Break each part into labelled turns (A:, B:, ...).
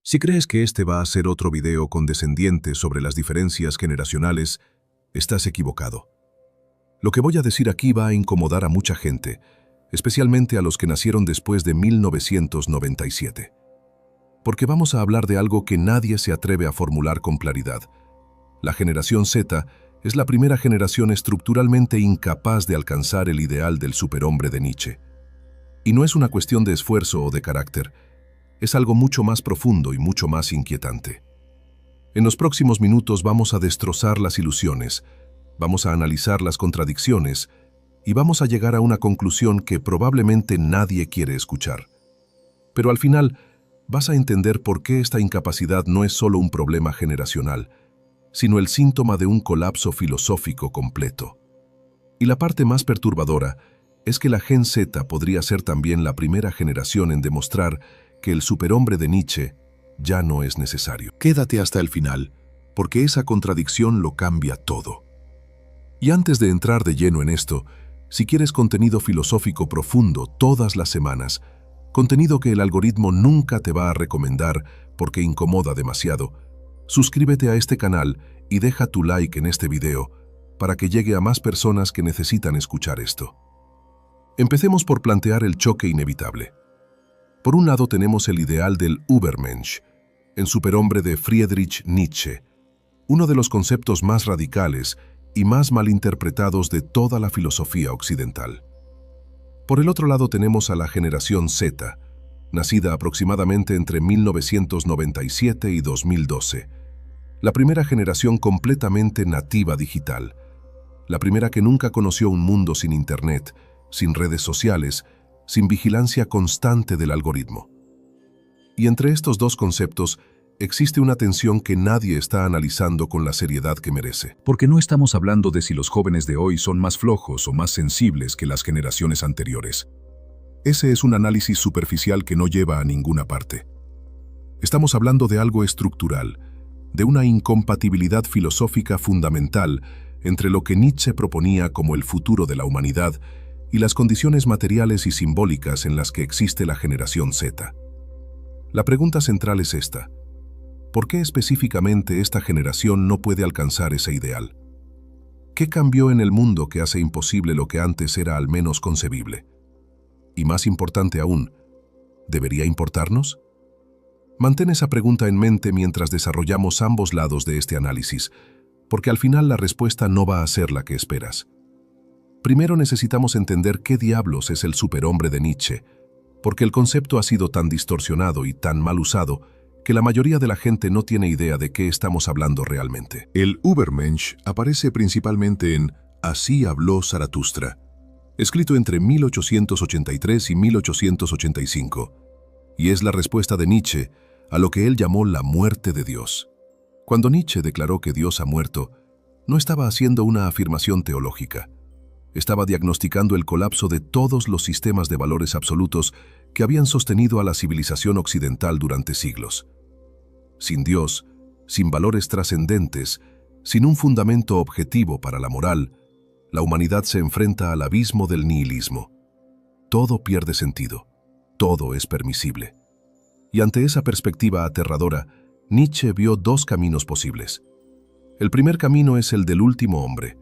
A: Si crees que este va a ser otro video condescendiente sobre las diferencias generacionales, estás equivocado. Lo que voy a decir aquí va a incomodar a mucha gente, especialmente a los que nacieron después de 1997. Porque vamos a hablar de algo que nadie se atreve a formular con claridad. La generación Z es la primera generación estructuralmente incapaz de alcanzar el ideal del superhombre de Nietzsche. Y no es una cuestión de esfuerzo o de carácter, es algo mucho más profundo y mucho más inquietante. En los próximos minutos vamos a destrozar las ilusiones, vamos a analizar las contradicciones y vamos a llegar a una conclusión que probablemente nadie quiere escuchar. Pero al final, vas a entender por qué esta incapacidad no es solo un problema generacional, sino el síntoma de un colapso filosófico completo. Y la parte más perturbadora es que la Gen Z podría ser también la primera generación en demostrar que el superhombre de Nietzsche ya no es necesario. Quédate hasta el final, porque esa contradicción lo cambia todo. Y antes de entrar de lleno en esto, si quieres contenido filosófico profundo todas las semanas, contenido que el algoritmo nunca te va a recomendar porque incomoda demasiado, suscríbete a este canal y deja tu like en este video para que llegue a más personas que necesitan escuchar esto. Empecemos por plantear el choque inevitable. Por un lado tenemos el ideal del Übermensch, el superhombre de Friedrich Nietzsche, uno de los conceptos más radicales y más malinterpretados de toda la filosofía occidental. Por el otro lado tenemos a la generación Z, nacida aproximadamente entre 1997 y 2012, la primera generación completamente nativa digital, la primera que nunca conoció un mundo sin Internet, sin redes sociales, sin vigilancia constante del algoritmo. Y entre estos dos conceptos existe una tensión que nadie está analizando con la seriedad que merece. Porque no estamos hablando de si los jóvenes de hoy son más flojos o más sensibles que las generaciones anteriores. Ese es un análisis superficial que no lleva a ninguna parte. Estamos hablando de algo estructural, de una incompatibilidad filosófica fundamental entre lo que Nietzsche proponía como el futuro de la humanidad y las condiciones materiales y simbólicas en las que existe la generación Z. La pregunta central es esta: ¿por qué específicamente esta generación no puede alcanzar ese ideal? ¿Qué cambió en el mundo que hace imposible lo que antes era al menos concebible? Y más importante aún, ¿debería importarnos? Mantén esa pregunta en mente mientras desarrollamos ambos lados de este análisis, porque al final la respuesta no va a ser la que esperas. Primero necesitamos entender qué diablos es el superhombre de Nietzsche, porque el concepto ha sido tan distorsionado y tan mal usado que la mayoría de la gente no tiene idea de qué estamos hablando realmente. El Übermensch aparece principalmente en Así habló Zaratustra, escrito entre 1883 y 1885, y es la respuesta de Nietzsche a lo que él llamó la muerte de Dios. Cuando Nietzsche declaró que Dios ha muerto, no estaba haciendo una afirmación teológica. Estaba diagnosticando el colapso de todos los sistemas de valores absolutos que habían sostenido a la civilización occidental durante siglos. Sin Dios, sin valores trascendentes, sin un fundamento objetivo para la moral, la humanidad se enfrenta al abismo del nihilismo. Todo pierde sentido, todo es permisible. Y ante esa perspectiva aterradora, Nietzsche vio dos caminos posibles. El primer camino es el del último hombre,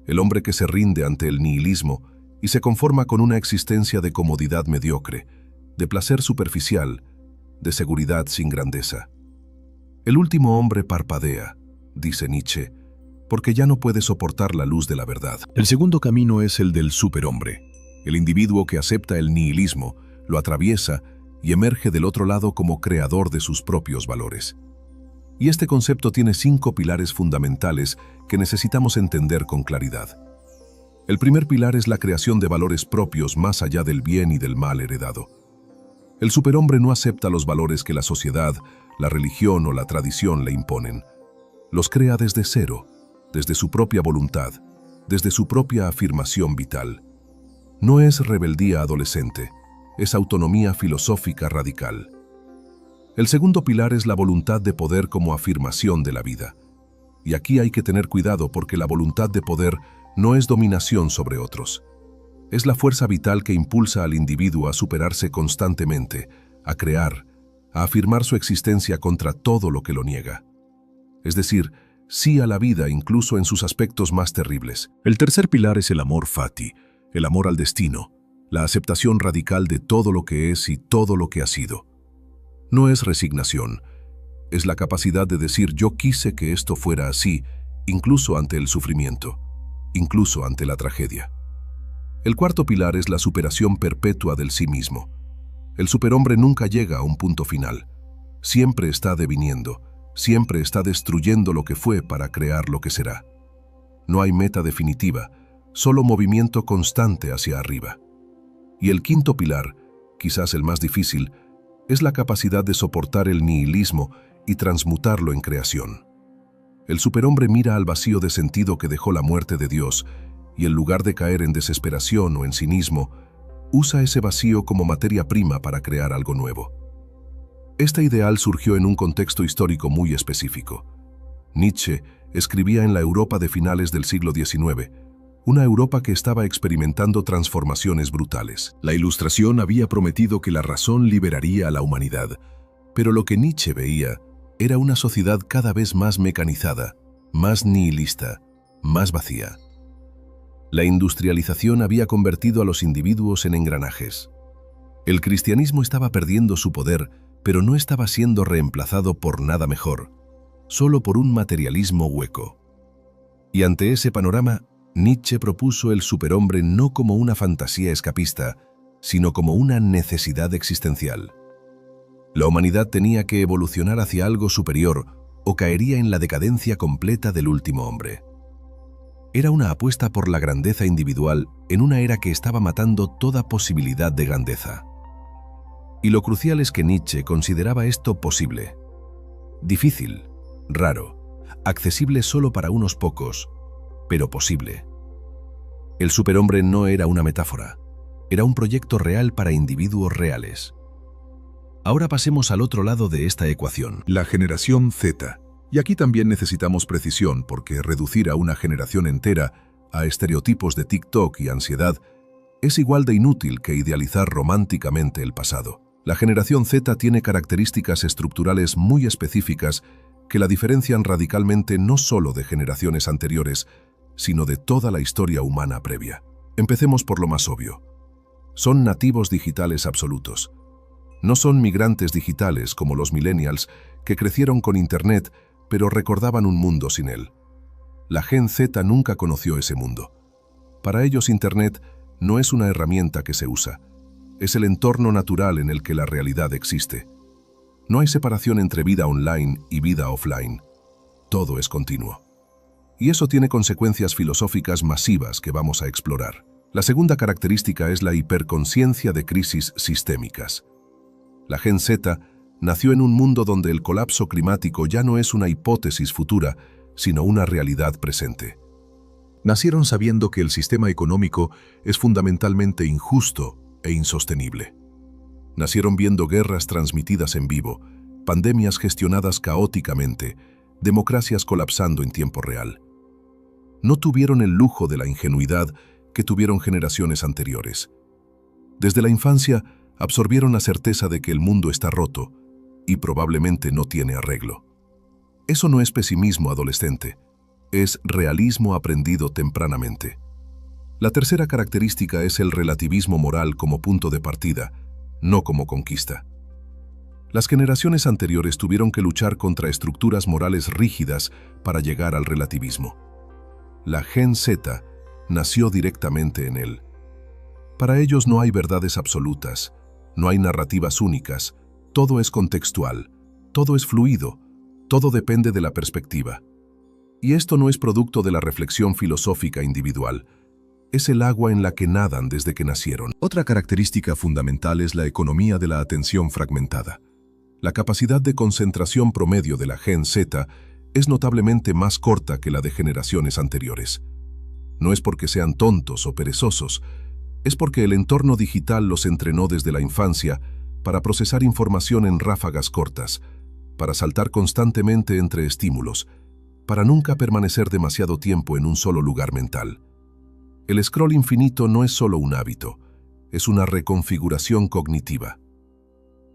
A: el hombre que se rinde ante el nihilismo y se conforma con una existencia de comodidad mediocre, de placer superficial, de seguridad sin grandeza. El último hombre parpadea, dice Nietzsche, porque ya no puede soportar la luz de la verdad. El segundo camino es el del superhombre, el individuo que acepta el nihilismo, lo atraviesa y emerge del otro lado como creador de sus propios valores. Y este concepto tiene 5 pilares fundamentales que necesitamos entender con claridad. El primer pilar es la creación de valores propios más allá del bien y del mal heredado. El superhombre no acepta los valores que la sociedad, la religión o la tradición le imponen. Los crea desde cero, desde su propia voluntad, desde su propia afirmación vital. No es rebeldía adolescente, es autonomía filosófica radical. El segundo pilar es la voluntad de poder como afirmación de la vida. Y aquí hay que tener cuidado porque la voluntad de poder no es dominación sobre otros. Es la fuerza vital que impulsa al individuo a superarse constantemente, a crear, a afirmar su existencia contra todo lo que lo niega. Es decir, sí a la vida incluso en sus aspectos más terribles. El tercer pilar es el amor fati, el amor al destino, la aceptación radical de todo lo que es y todo lo que ha sido. No es resignación, es la capacidad de decir yo quise que esto fuera así, incluso ante el sufrimiento, incluso ante la tragedia. El cuarto pilar es la superación perpetua del sí mismo. El superhombre nunca llega a un punto final. Siempre está deviniendo, siempre está destruyendo lo que fue para crear lo que será. No hay meta definitiva, solo movimiento constante hacia arriba. Y el quinto pilar, quizás el más difícil, es la capacidad de soportar el nihilismo y transmutarlo en creación. El superhombre mira al vacío de sentido que dejó la muerte de Dios y en lugar de caer en desesperación o en cinismo, usa ese vacío como materia prima para crear algo nuevo. Este ideal surgió en un contexto histórico muy específico. Nietzsche escribía en la Europa de finales del siglo XIX, una Europa que estaba experimentando transformaciones brutales. La Ilustración había prometido que la razón liberaría a la humanidad, pero lo que Nietzsche veía era una sociedad cada vez más mecanizada, más nihilista, más vacía. La industrialización había convertido a los individuos en engranajes. El cristianismo estaba perdiendo su poder, pero no estaba siendo reemplazado por nada mejor, solo por un materialismo hueco. Y ante ese panorama, Nietzsche propuso el superhombre no como una fantasía escapista, sino como una necesidad existencial. La humanidad tenía que evolucionar hacia algo superior o caería en la decadencia completa del último hombre. Era una apuesta por la grandeza individual en una era que estaba matando toda posibilidad de grandeza. Y lo crucial es que Nietzsche consideraba esto posible. Difícil, raro, accesible solo para unos pocos, pero posible. El superhombre no era una metáfora, era un proyecto real para individuos reales. Ahora pasemos al otro lado de esta ecuación. La generación Z. Y aquí también necesitamos precisión porque reducir a una generación entera a estereotipos de TikTok y ansiedad es igual de inútil que idealizar románticamente el pasado. La generación Z tiene características estructurales muy específicas que la diferencian radicalmente no solo de generaciones anteriores, sino de toda la historia humana previa. Empecemos por lo más obvio. Son nativos digitales absolutos. No son migrantes digitales como los millennials que crecieron con Internet pero recordaban un mundo sin él. La Gen Z nunca conoció ese mundo. Para ellos Internet no es una herramienta que se usa, es el entorno natural en el que la realidad existe. No hay separación entre vida online y vida offline. Todo es continuo. Y eso tiene consecuencias filosóficas masivas que vamos a explorar. La segunda característica es la hiperconsciencia de crisis sistémicas. La Gen Z nació en un mundo donde el colapso climático ya no es una hipótesis futura, sino una realidad presente. Nacieron sabiendo que el sistema económico es fundamentalmente injusto e insostenible. Nacieron viendo guerras transmitidas en vivo, pandemias gestionadas caóticamente, democracias colapsando en tiempo real. No tuvieron el lujo de la ingenuidad que tuvieron generaciones anteriores. Desde la infancia absorbieron la certeza de que el mundo está roto y probablemente no tiene arreglo. Eso no es pesimismo adolescente, es realismo aprendido tempranamente. La tercera característica es el relativismo moral como punto de partida, no como conquista. Las generaciones anteriores tuvieron que luchar contra estructuras morales rígidas para llegar al relativismo. La Gen Z nació directamente en él. Para ellos no hay verdades absolutas, no hay narrativas únicas, todo es contextual, todo es fluido, todo depende de la perspectiva. Y esto no es producto de la reflexión filosófica individual, es el agua en la que nadan desde que nacieron. Otra característica fundamental es la economía de la atención fragmentada. La capacidad de concentración promedio de la Gen Z es notablemente más corta que la de generaciones anteriores. No es porque sean tontos o perezosos, es porque el entorno digital los entrenó desde la infancia para procesar información en ráfagas cortas, para saltar constantemente entre estímulos, para nunca permanecer demasiado tiempo en un solo lugar mental. El scroll infinito no es solo un hábito, es una reconfiguración cognitiva.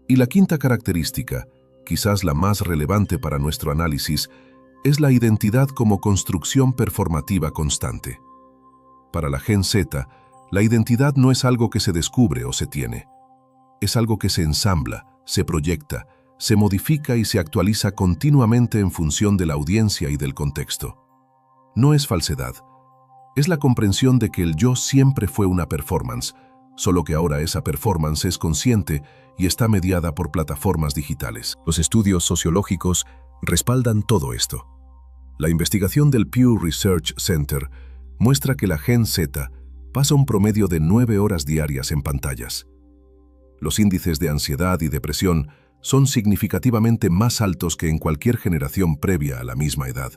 A: Y la quinta característica, quizás la más relevante para nuestro análisis, es la identidad como construcción performativa constante. Para la Gen Z, la identidad no es algo que se descubre o se tiene. Es algo que se ensambla, se proyecta, se modifica y se actualiza continuamente en función de la audiencia y del contexto. No es falsedad. Es la comprensión de que el yo siempre fue una performance, solo que ahora esa performance es consciente y está mediada por plataformas digitales. Los estudios sociológicos respaldan todo esto. La investigación del Pew Research Center muestra que la Gen Z pasa un promedio de 9 horas diarias en pantallas. Los índices de ansiedad y depresión son significativamente más altos que en cualquier generación previa a la misma edad.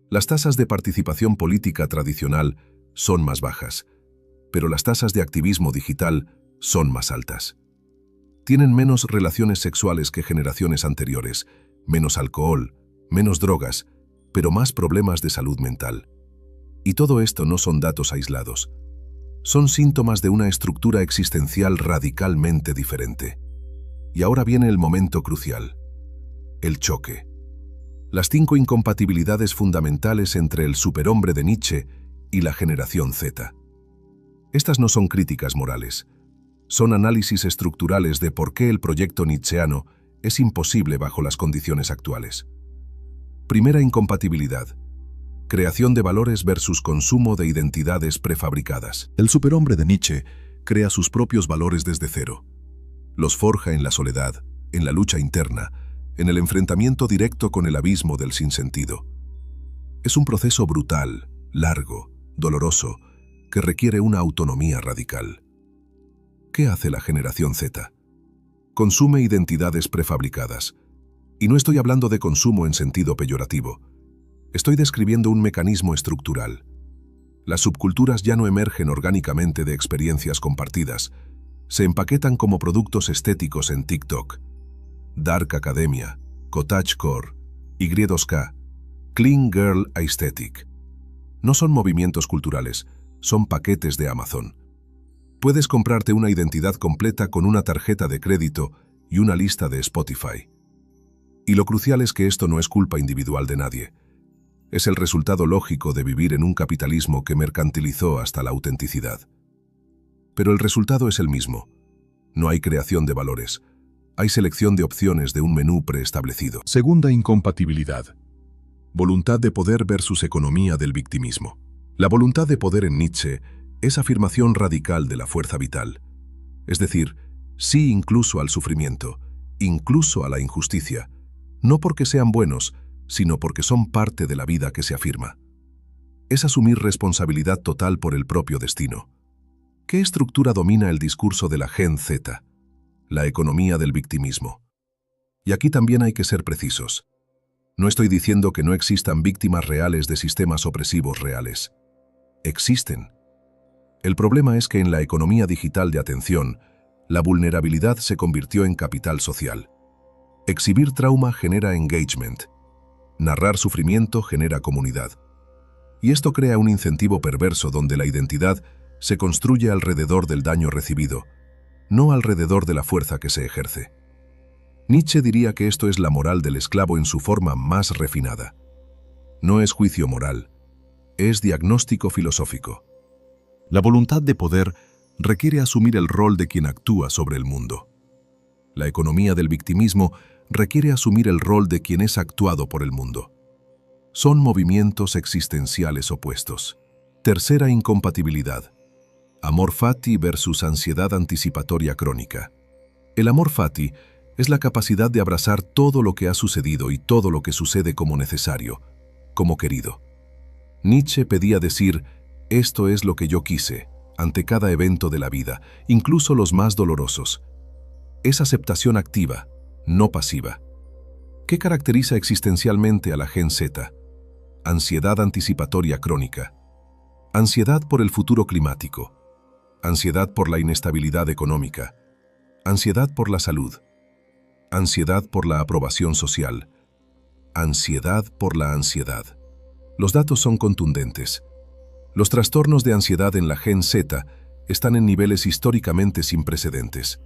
A: Las tasas de participación política tradicional son más bajas, pero las tasas de activismo digital son más altas. Tienen menos relaciones sexuales que generaciones anteriores, menos alcohol, menos drogas, pero más problemas de salud mental. Y todo esto no son datos aislados. Son síntomas de una estructura existencial radicalmente diferente. Y ahora viene el momento crucial: el choque. Las 5 incompatibilidades fundamentales entre el superhombre de Nietzsche y la generación Z. Estas no son críticas morales. Son análisis estructurales de por qué el proyecto nietzscheano es imposible bajo las condiciones actuales. Primera incompatibilidad: creación de valores versus consumo de identidades prefabricadas. El superhombre de Nietzsche crea sus propios valores desde cero. Los forja en la soledad, en la lucha interna, en el enfrentamiento directo con el abismo del sinsentido. Es un proceso brutal, largo, doloroso, que requiere una autonomía radical. ¿Qué hace la generación Z? Consume identidades prefabricadas. Y no estoy hablando de consumo en sentido peyorativo. Estoy describiendo un mecanismo estructural. Las subculturas ya no emergen orgánicamente de experiencias compartidas. Se empaquetan como productos estéticos en TikTok. Dark Academia, Cottagecore, Y2K, Clean Girl Aesthetic. No son movimientos culturales, son paquetes de Amazon. Puedes comprarte una identidad completa con una tarjeta de crédito y una lista de Spotify. Y lo crucial es que esto no es culpa individual de nadie. Es el resultado lógico de vivir en un capitalismo que mercantilizó hasta la autenticidad. Pero el resultado es el mismo. No hay creación de valores. Hay selección de opciones de un menú preestablecido. Segunda incompatibilidad: voluntad de poder versus economía del victimismo. La voluntad de poder en Nietzsche es afirmación radical de la fuerza vital. Es decir, sí incluso al sufrimiento, incluso a la injusticia, no porque sean buenos, sino porque son parte de la vida que se afirma. Es asumir responsabilidad total por el propio destino. ¿Qué estructura domina el discurso de la Gen Z? La economía del victimismo. Y aquí también hay que ser precisos. No estoy diciendo que no existan víctimas reales de sistemas opresivos reales. Existen. El problema es que en la economía digital de atención, la vulnerabilidad se convirtió en capital social. Exhibir trauma genera engagement. Narrar sufrimiento genera comunidad. Y esto crea un incentivo perverso donde la identidad se construye alrededor del daño recibido, no alrededor de la fuerza que se ejerce. Nietzsche diría que esto es la moral del esclavo en su forma más refinada. No es juicio moral, es diagnóstico filosófico. La voluntad de poder requiere asumir el rol de quien actúa sobre el mundo. La economía del victimismo requiere asumir el rol de quien es actuado por el mundo. Son movimientos existenciales opuestos. Tercera incompatibilidad: amor fati versus ansiedad anticipatoria crónica. El amor fati es la capacidad de abrazar todo lo que ha sucedido y todo lo que sucede como necesario, como querido. Nietzsche pedía decir, esto es lo que yo quise, ante cada evento de la vida, incluso los más dolorosos. Es aceptación activa, no pasiva. ¿Qué caracteriza existencialmente a la Gen Z? Ansiedad anticipatoria crónica. Ansiedad por el futuro climático. Ansiedad por la inestabilidad económica. Ansiedad por la salud. Ansiedad por la aprobación social. Ansiedad por la ansiedad. Los datos son contundentes. Los trastornos de ansiedad en la Gen Z están en niveles históricamente sin precedentes.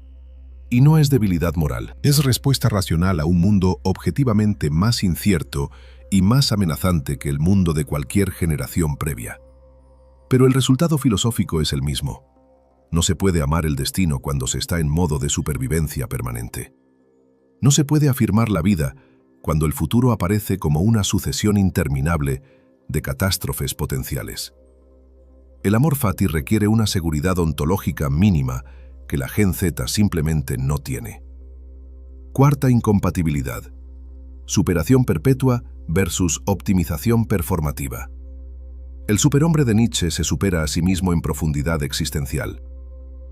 A: Y no es debilidad moral.
B: Es respuesta racional a un mundo objetivamente más incierto y más amenazante que el mundo de cualquier generación previa. Pero el resultado filosófico es el mismo. No se puede amar el destino cuando se está en modo de supervivencia permanente. No se puede afirmar la vida cuando el futuro aparece como una sucesión interminable de catástrofes potenciales. El amor fati requiere una seguridad ontológica mínima que la Gen Z simplemente no tiene. Cuarta incompatibilidad: superación perpetua versus optimización performativa. El superhombre de Nietzsche se supera a sí mismo en profundidad existencial.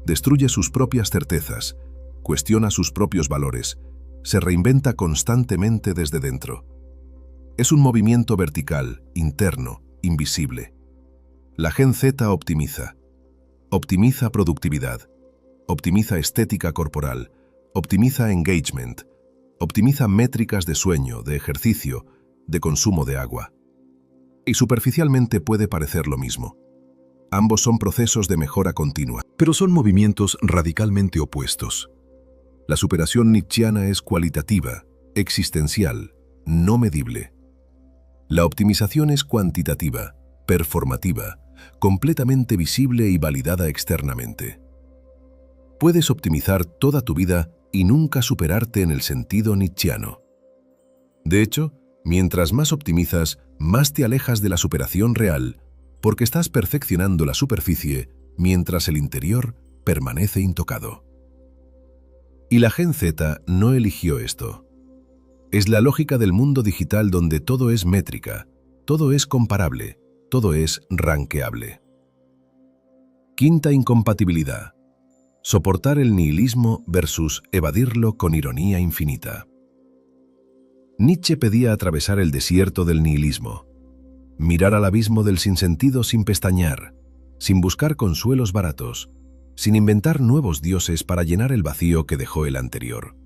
B: Destruye sus propias certezas, cuestiona sus propios valores, se reinventa constantemente desde dentro. Es un movimiento vertical, interno, invisible. La Gen Z optimiza. Optimiza productividad. Optimiza estética corporal. Optimiza engagement. Optimiza métricas de sueño, de ejercicio, de consumo de agua. Y superficialmente puede parecer lo mismo. Ambos son procesos de mejora continua, pero son movimientos radicalmente opuestos. La superación nietzscheana es cualitativa, existencial, no medible. La optimización es cuantitativa, performativa, completamente visible y validada externamente. Puedes optimizar toda tu vida y nunca superarte en el sentido nietzscheano. De hecho, mientras más optimizas, más te alejas de la superación real, porque estás perfeccionando la superficie mientras el interior permanece intocado. Y la Gen Z no eligió esto. Es la lógica del mundo digital donde todo es métrica, todo es comparable, todo es rankeable. Quinta incompatibilidad: soportar el nihilismo versus evadirlo con ironía infinita. Nietzsche pedía atravesar el desierto del nihilismo, mirar al abismo del sinsentido sin pestañear, sin buscar consuelos baratos, sin inventar nuevos dioses para llenar el vacío que dejó el anterior.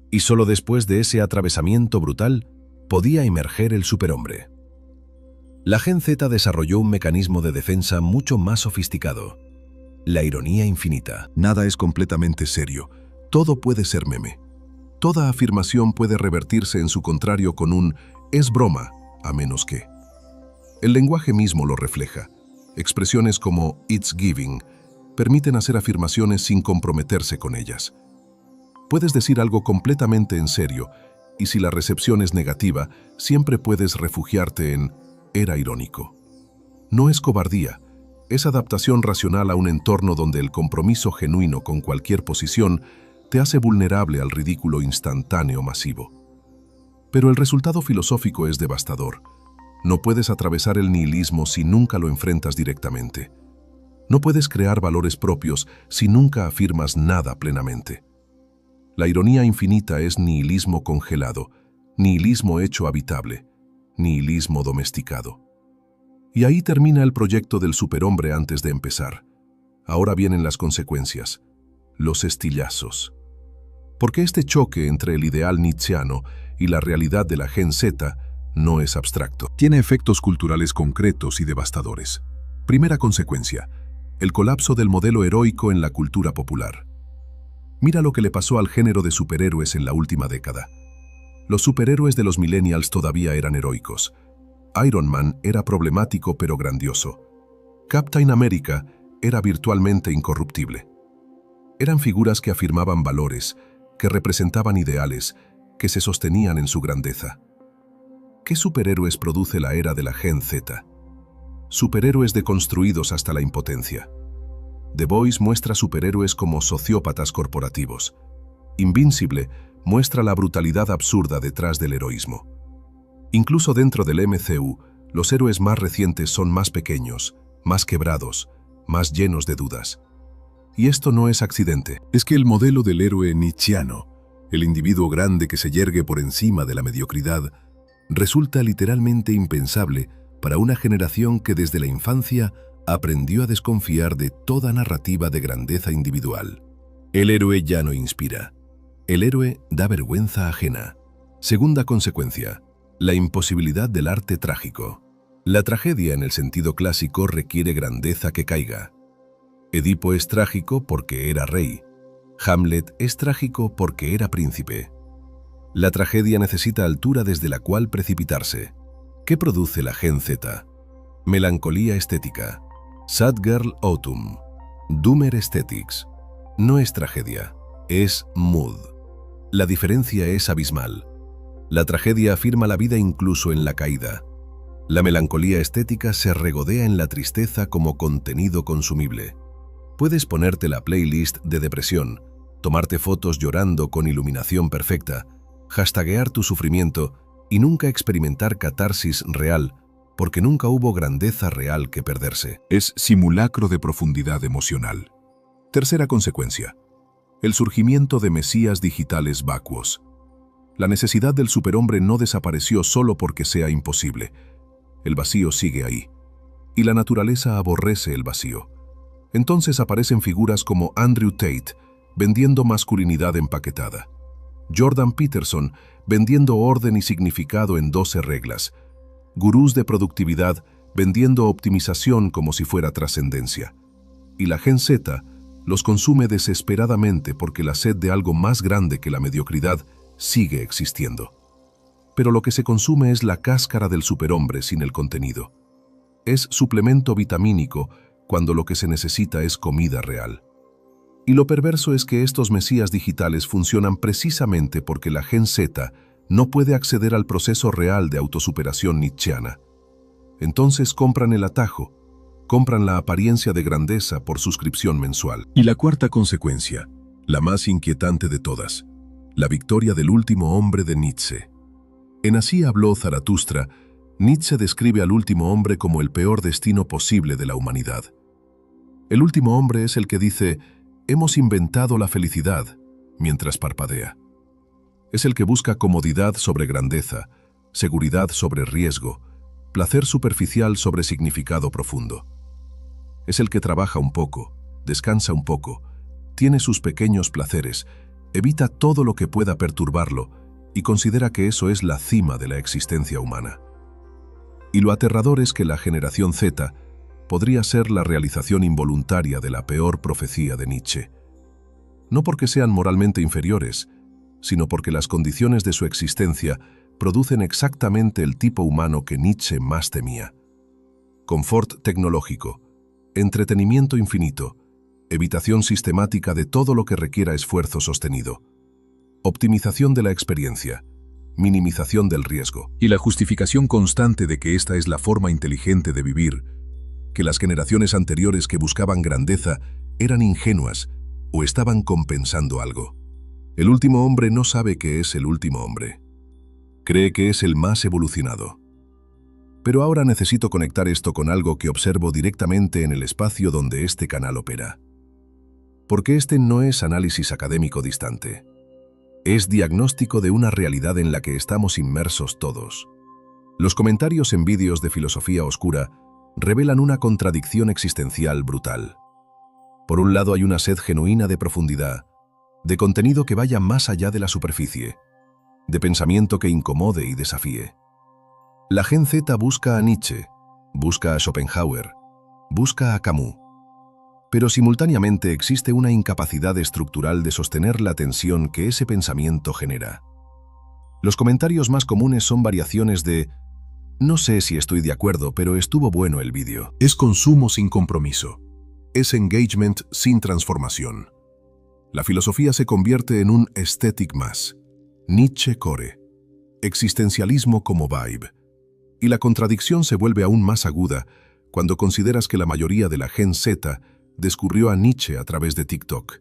B: Y solo después de ese atravesamiento brutal podía emerger el superhombre. La Gen Z desarrolló un mecanismo de defensa mucho más sofisticado: la ironía infinita. Nada es completamente serio, todo puede ser meme. Toda afirmación puede revertirse en su contrario con un «es broma», a menos que. El lenguaje mismo lo refleja. Expresiones como «it's giving» permiten hacer afirmaciones sin comprometerse con ellas. Puedes decir algo completamente en serio, y si la recepción es negativa, siempre puedes refugiarte en «era irónico». No es cobardía, es adaptación racional a un entorno donde el compromiso genuino con cualquier posición te hace vulnerable al ridículo instantáneo masivo. Pero el resultado filosófico es devastador. No puedes atravesar el nihilismo si nunca lo enfrentas directamente. No puedes crear valores propios si nunca afirmas nada plenamente. La ironía infinita es nihilismo congelado, nihilismo hecho habitable, nihilismo domesticado. Y ahí termina el proyecto del superhombre antes de empezar. Ahora vienen las consecuencias, los estillazos. Porque este choque entre el ideal nietzscheano y la realidad de la Gen Z no es abstracto. Tiene efectos culturales concretos y devastadores. Primera consecuencia: el colapso del modelo heroico en la cultura popular. Mira lo que le pasó al género de superhéroes en la última década. Los superhéroes de los millennials todavía eran heroicos. Iron Man era problemático pero grandioso. Captain America era virtualmente incorruptible. Eran figuras que afirmaban valores, que representaban ideales, que se sostenían en su grandeza. ¿Qué superhéroes produce la era de la Gen Z? Superhéroes deconstruidos hasta la impotencia. The Voice muestra superhéroes como sociópatas corporativos. Invincible muestra la brutalidad absurda detrás del heroísmo. Incluso dentro del MCU, los héroes más recientes son más pequeños, más quebrados, más llenos de dudas. Y esto no es accidente. Es que el modelo del héroe nietzscheano, el individuo grande que se yergue por encima de la mediocridad, resulta literalmente impensable para una generación que desde la infancia aprendió a desconfiar de toda narrativa de grandeza individual. El héroe ya no inspira. El héroe da vergüenza ajena. Segunda consecuencia: la imposibilidad del arte trágico. La tragedia en el sentido clásico requiere grandeza que caiga. Edipo es trágico porque era rey. Hamlet es trágico porque era príncipe. La tragedia necesita altura desde la cual precipitarse. ¿Qué produce la Gen Z? Melancolía estética. Sad Girl Autumn. Doomer Aesthetics. No es tragedia, es mood. La diferencia es abismal. La tragedia afirma la vida incluso en la caída. La melancolía estética se regodea en la tristeza como contenido consumible. Puedes ponerte la playlist de depresión, tomarte fotos llorando con iluminación perfecta, hashtaguear tu sufrimiento y nunca experimentar catarsis real, porque nunca hubo grandeza real que perderse.
A: Es simulacro de profundidad emocional. Tercera consecuencia. El surgimiento de mesías digitales vacuos. La necesidad del superhombre no desapareció solo porque sea imposible. El vacío sigue ahí. Y la naturaleza aborrece el vacío. Entonces aparecen figuras como Andrew Tate, vendiendo masculinidad empaquetada. Jordan Peterson, vendiendo orden y significado en 12 reglas. Gurús de productividad, vendiendo optimización como si fuera trascendencia. Y la Gen Z los consume desesperadamente porque la sed de algo más grande que la mediocridad sigue existiendo. Pero lo que se consume es la cáscara del superhombre sin el contenido. Es suplemento vitamínico cuando lo que se necesita es comida real. Y lo perverso es que estos mesías digitales funcionan precisamente porque la Gen Z no puede acceder al proceso real de autosuperación nietzscheana. Entonces compran el atajo, compran la apariencia de grandeza por suscripción mensual.
B: Y la cuarta consecuencia, la más inquietante de todas, la victoria del último hombre de Nietzsche. En Así habló Zaratustra, Nietzsche describe al último hombre como el peor destino posible de la humanidad. El último hombre es el que dice, hemos inventado la felicidad, mientras parpadea. Es el que busca comodidad sobre grandeza, seguridad sobre riesgo, placer superficial sobre significado profundo. Es el que trabaja un poco, descansa un poco, tiene sus pequeños placeres, evita todo lo que pueda perturbarlo y considera que eso es la cima de la existencia humana. Y lo aterrador es que la generación Z podría ser la realización involuntaria de la peor profecía de Nietzsche. No porque sean moralmente inferiores, sino porque las condiciones de su existencia producen exactamente el tipo humano que Nietzsche más temía. Confort tecnológico, entretenimiento infinito, evitación sistemática de todo lo que requiera esfuerzo sostenido, optimización de la experiencia, minimización del riesgo.
A: Y la justificación constante de que esta es la forma inteligente de vivir, que las generaciones anteriores que buscaban grandeza eran ingenuas o estaban compensando algo. El último hombre no sabe que es el último hombre. Cree que es el más evolucionado. Pero ahora necesito conectar esto con algo que observo directamente en el espacio donde este canal opera. Porque este no es análisis académico distante. Es diagnóstico de una realidad en la que estamos inmersos todos. Los comentarios en vídeos de filosofía oscura revelan una contradicción existencial brutal. Por un lado hay una sed genuina de profundidad, de contenido que vaya más allá de la superficie, de pensamiento que incomode y desafíe. La Gen Z busca a Nietzsche, busca a Schopenhauer, busca a Camus. Pero simultáneamente existe una incapacidad estructural de sostener la tensión que ese pensamiento genera. Los comentarios más comunes son variaciones de «No sé si estoy de acuerdo, pero estuvo bueno el vídeo».
B: Es consumo sin compromiso. Es engagement sin transformación. La filosofía se convierte en un aesthetic más. Nietzsche core. Existencialismo como vibe. Y la contradicción se vuelve aún más aguda cuando consideras que la mayoría de la Gen Z descubrió a Nietzsche a través de TikTok.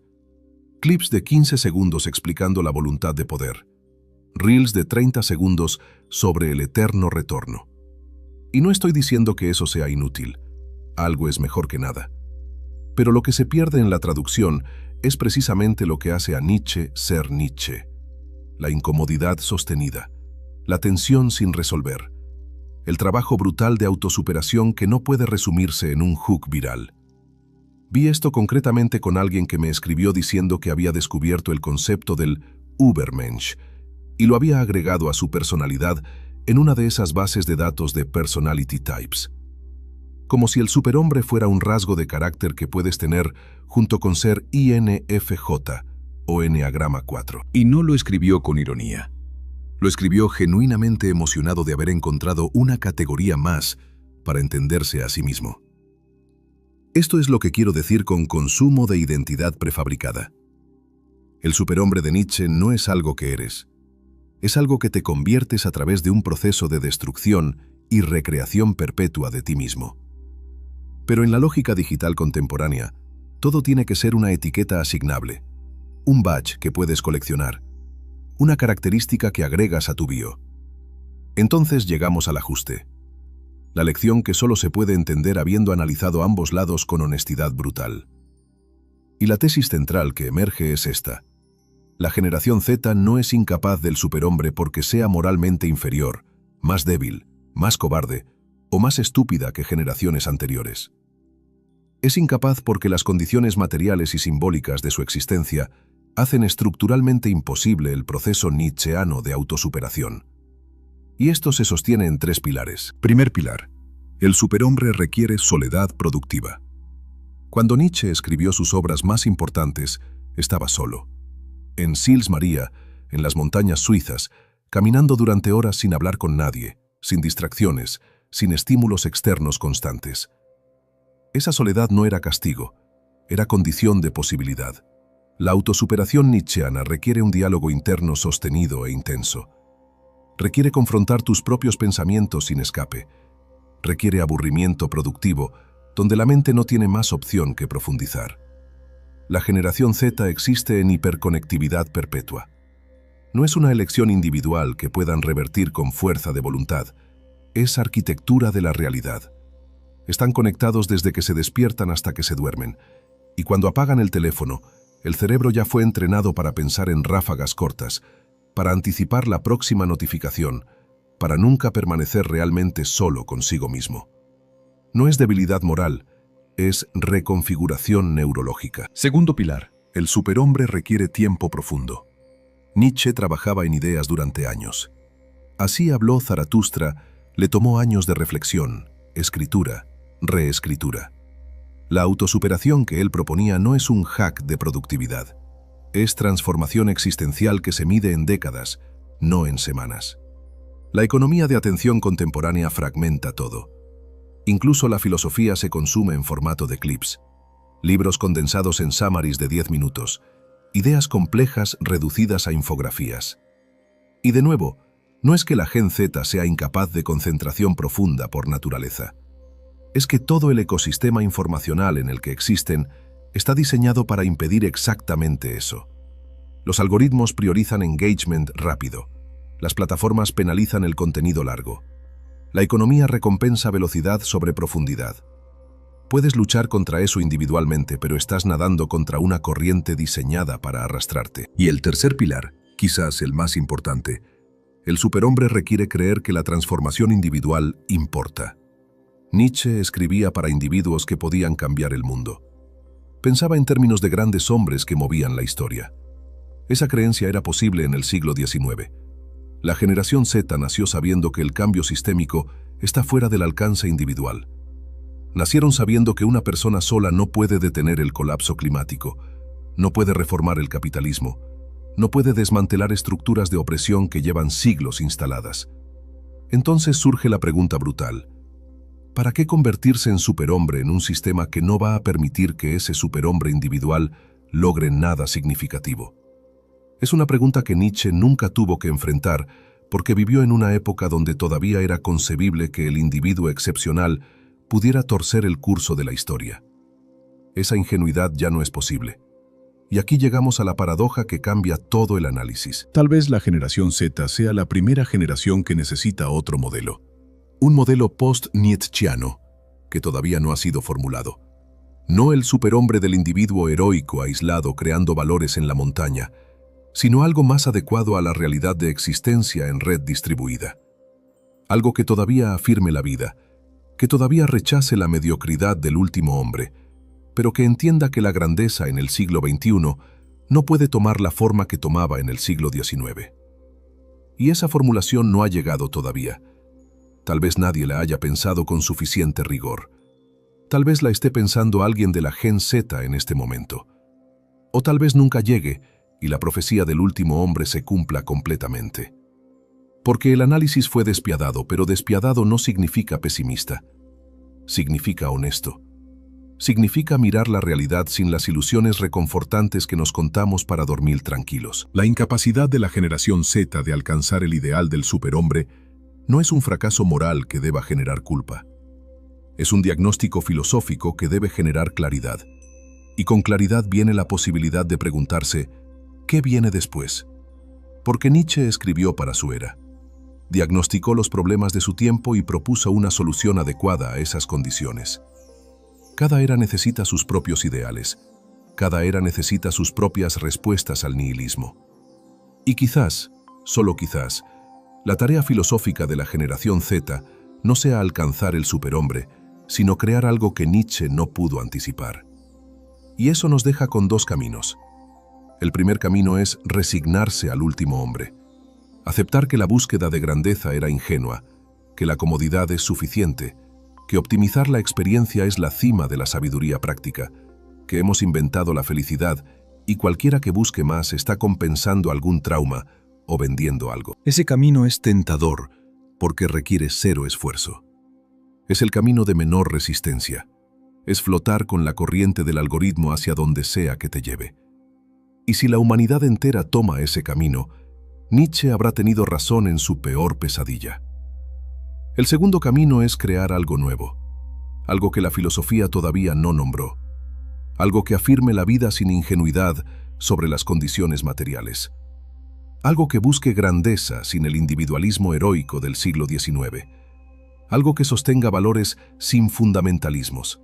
B: Clips de 15 segundos explicando la voluntad de poder. Reels de 30 segundos sobre el eterno retorno. Y no estoy diciendo que eso sea inútil. Algo es mejor que nada. Pero lo que se pierde en la traducción es precisamente lo que hace a Nietzsche ser Nietzsche. La incomodidad sostenida, la tensión sin resolver, el trabajo brutal de autosuperación que no puede resumirse en un hook viral. Vi esto concretamente con alguien que me escribió diciendo que había descubierto el concepto del Übermensch y lo había agregado a su personalidad en una de esas bases de datos de personality types. Como si el superhombre fuera un rasgo de carácter que puedes tener junto con ser INFJ,
A: o Eneagrama 4.
B: Y no lo escribió con ironía. Lo escribió genuinamente emocionado de haber encontrado una categoría más para entenderse a sí mismo. Esto es lo que quiero decir con consumo de identidad prefabricada. El superhombre de Nietzsche no es algo que eres. Es algo que te conviertes a través de un proceso de destrucción y recreación perpetua de ti mismo. Pero en la lógica digital contemporánea, todo tiene que ser una etiqueta asignable, un badge que puedes coleccionar, una característica que agregas a tu bio. Entonces llegamos al ajuste. La lección que solo se puede entender habiendo analizado ambos lados con honestidad brutal. Y la tesis central que emerge es esta. La generación Z no es incapaz del superhombre porque sea moralmente inferior, más débil, más cobarde o más estúpida que generaciones anteriores. Es incapaz porque las condiciones materiales y simbólicas de su existencia hacen estructuralmente imposible el proceso nietzscheano de autosuperación. Y esto se sostiene en 3 pilares. Primer pilar. El superhombre requiere soledad productiva. Cuando Nietzsche escribió sus obras más importantes, estaba solo. En Sils Maria, en las montañas suizas, caminando durante horas sin hablar con nadie, sin distracciones, sin estímulos externos constantes. Esa soledad no era castigo, era condición de posibilidad. La autosuperación nietzscheana requiere un diálogo interno sostenido e intenso. Requiere confrontar tus propios pensamientos sin escape. Requiere aburrimiento productivo, donde la mente no tiene más opción que profundizar. La generación Z existe en hiperconectividad perpetua. No es una elección individual que puedan revertir con fuerza de voluntad. Es arquitectura de la realidad. Están conectados desde que se despiertan hasta que se duermen. Y cuando apagan el teléfono, el cerebro ya fue entrenado para pensar en ráfagas cortas, para anticipar la próxima notificación, para nunca permanecer realmente solo consigo mismo. No es debilidad moral, es reconfiguración neurológica. Segundo pilar. El superhombre requiere tiempo profundo. Nietzsche trabajaba en ideas durante años. Así habló Zaratustra, le tomó años de reflexión, escritura, reescritura. La autosuperación que él proponía no es un hack de productividad. Es transformación existencial que se mide en décadas, no en semanas. La economía de atención contemporánea fragmenta todo. Incluso la filosofía se consume en formato de clips. Libros condensados en summaries de 10 minutos. Ideas complejas reducidas a infografías. Y de nuevo, no es que la Gen Z sea incapaz de concentración profunda por naturaleza. Es que todo el ecosistema informacional en el que existen está diseñado para impedir exactamente eso. Los algoritmos priorizan engagement rápido. Las plataformas penalizan el contenido largo. La economía recompensa velocidad sobre profundidad. Puedes luchar contra eso individualmente, pero estás nadando contra una corriente diseñada para arrastrarte. Y el tercer pilar, quizás el más importante, el superhombre requiere creer que la transformación individual importa. Nietzsche escribía para individuos que podían cambiar el mundo. Pensaba en términos de grandes hombres que movían la historia. Esa creencia era posible en el siglo XIX. La generación Z nació sabiendo que el cambio sistémico está fuera del alcance individual. Nacieron sabiendo que una persona sola no puede detener el colapso climático, no puede reformar el capitalismo, no puede desmantelar estructuras de opresión que llevan siglos instaladas. Entonces surge la pregunta brutal: ¿para qué convertirse en superhombre en un sistema que no va a permitir que ese superhombre individual logre nada significativo? Es una pregunta que Nietzsche nunca tuvo que enfrentar porque vivió en una época donde todavía era concebible que el individuo excepcional pudiera torcer el curso de la historia. Esa ingenuidad ya no es posible. Y aquí llegamos a la paradoja que cambia todo el análisis. Tal vez la generación Z sea la primera generación que necesita otro modelo. Un modelo post-nietzscheano, que todavía no ha sido formulado. No el superhombre del individuo heroico aislado creando valores en la montaña, sino algo más adecuado a la realidad de existencia en red distribuida. Algo que todavía afirme la vida, que todavía rechace la mediocridad del último hombre, pero que entienda que la grandeza en el siglo XXI no puede tomar la forma que tomaba en el siglo XIX. Y esa formulación no ha llegado todavía. Tal vez nadie la haya pensado con suficiente rigor. Tal vez la esté pensando alguien de la Gen Z en este momento. O tal vez nunca llegue,
A: y la profecía del último hombre se cumpla completamente. Porque el análisis fue despiadado, pero despiadado no significa pesimista. Significa honesto. Significa mirar la realidad sin las ilusiones reconfortantes que nos contamos para dormir tranquilos.
B: La incapacidad de la generación Z de alcanzar el ideal del superhombre no es un fracaso moral que deba generar culpa. Es un diagnóstico filosófico que debe generar claridad. Y con claridad viene la posibilidad de preguntarse, ¿qué viene después? Porque Nietzsche escribió para su era. Diagnosticó los problemas de su tiempo y propuso una solución adecuada a esas condiciones. Cada era necesita sus propios ideales. Cada era necesita sus propias respuestas al nihilismo. Y quizás, solo quizás, la tarea filosófica de la generación Z no sea alcanzar el superhombre, sino crear algo que Nietzsche no pudo anticipar. Y eso nos deja con dos caminos. El primer camino es resignarse al último hombre. Aceptar que la búsqueda de grandeza era ingenua, que la comodidad es suficiente, que optimizar la experiencia es la cima de la sabiduría práctica, que hemos inventado la felicidad y cualquiera que busque más está compensando algún trauma o vendiendo algo. Ese camino es tentador porque requiere cero esfuerzo. Es el camino de menor resistencia. Es flotar con la corriente del algoritmo hacia donde sea que te lleve. Y si la humanidad entera toma ese camino, Nietzsche habrá tenido razón en su peor pesadilla. El segundo camino es crear algo nuevo, algo que la filosofía todavía no nombró, algo que afirme la vida sin ingenuidad sobre las condiciones materiales, algo que busque grandeza sin el individualismo heroico del siglo XIX, algo que sostenga valores sin fundamentalismos,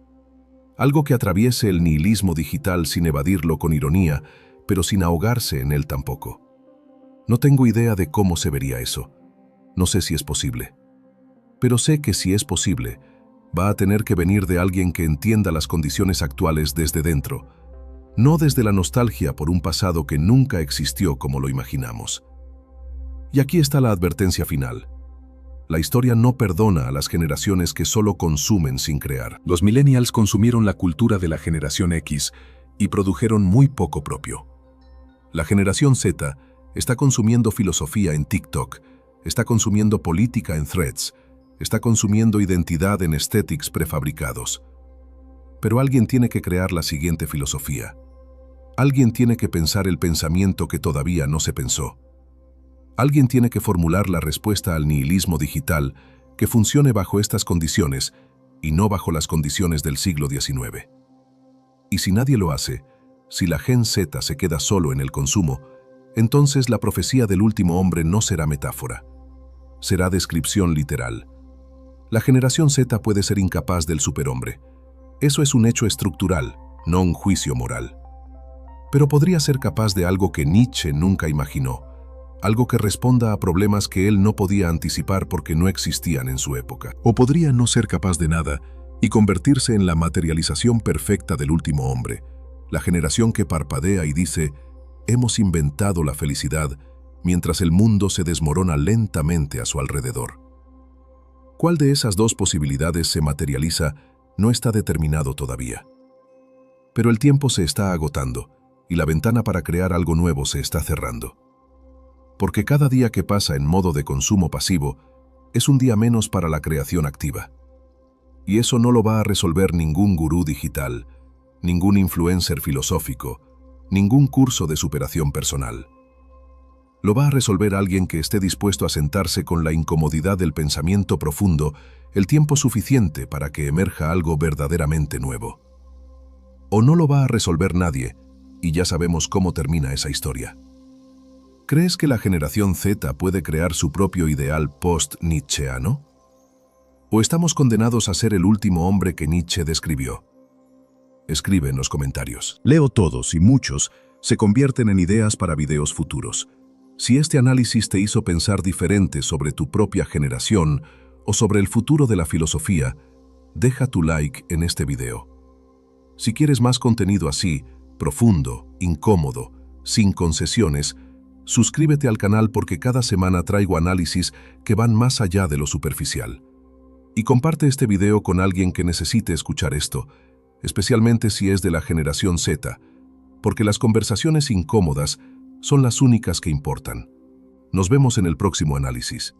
B: algo que atraviese el nihilismo digital sin evadirlo con ironía, pero sin ahogarse en él tampoco. No tengo idea de cómo se vería eso. No sé si es posible. Pero sé que si es posible, va a tener que venir de alguien que entienda las condiciones actuales desde dentro, no desde la nostalgia por un pasado que nunca existió como lo imaginamos. Y aquí está la advertencia final. La historia no perdona a las generaciones que solo consumen sin crear. Los millennials consumieron la cultura de la generación X y produjeron muy poco propio. La generación Z está consumiendo filosofía en TikTok, está consumiendo política en Threads, está consumiendo identidad en aesthetics prefabricados. Pero alguien tiene que crear la siguiente filosofía. Alguien tiene que pensar el pensamiento que todavía no se pensó. Alguien tiene que formular la respuesta al nihilismo digital que funcione bajo estas condiciones y no bajo las condiciones del siglo XIX. Y si nadie lo hace, si la Gen Z se queda solo en el consumo, entonces la profecía del último hombre no será metáfora. Será descripción literal. La generación Z puede ser incapaz del superhombre. Eso es un hecho estructural, no un juicio moral. Pero podría ser capaz de algo que Nietzsche nunca imaginó, algo que responda a problemas que él no podía anticipar porque no existían en su época. O podría no ser capaz de nada y convertirse en la materialización perfecta del último hombre, la generación que parpadea y dice, hemos inventado la felicidad mientras el mundo se desmorona lentamente a su alrededor. ¿Cuál de esas dos posibilidades se materializa? No está determinado todavía. Pero el tiempo se está agotando y la ventana para crear algo nuevo se está cerrando. Porque cada día que pasa en modo de consumo pasivo es un día menos para la creación activa. Y eso no lo va a resolver ningún gurú digital, ningún influencer filosófico, ningún curso de superación personal. Lo va a resolver alguien que esté dispuesto a sentarse con la incomodidad del pensamiento profundo el tiempo suficiente para que emerja algo verdaderamente nuevo. O no lo va a resolver nadie, y ya sabemos cómo termina esa historia. ¿Crees que la generación Z puede crear su propio ideal post-nietzscheano? ¿O estamos condenados a ser el último hombre que Nietzsche describió? Escribe en los comentarios. Leo todos y muchos se convierten en ideas para videos futuros. Si este análisis te hizo pensar diferente sobre tu propia generación o sobre el futuro de la filosofía, deja tu like en este video. Si quieres más contenido así, profundo, incómodo, sin concesiones, suscríbete al canal porque cada semana traigo análisis que van más allá de lo superficial. Y comparte este video con alguien que necesite escuchar esto, especialmente si es de la generación Z, porque las conversaciones incómodas
A: son las únicas que importan. Nos vemos en el próximo análisis.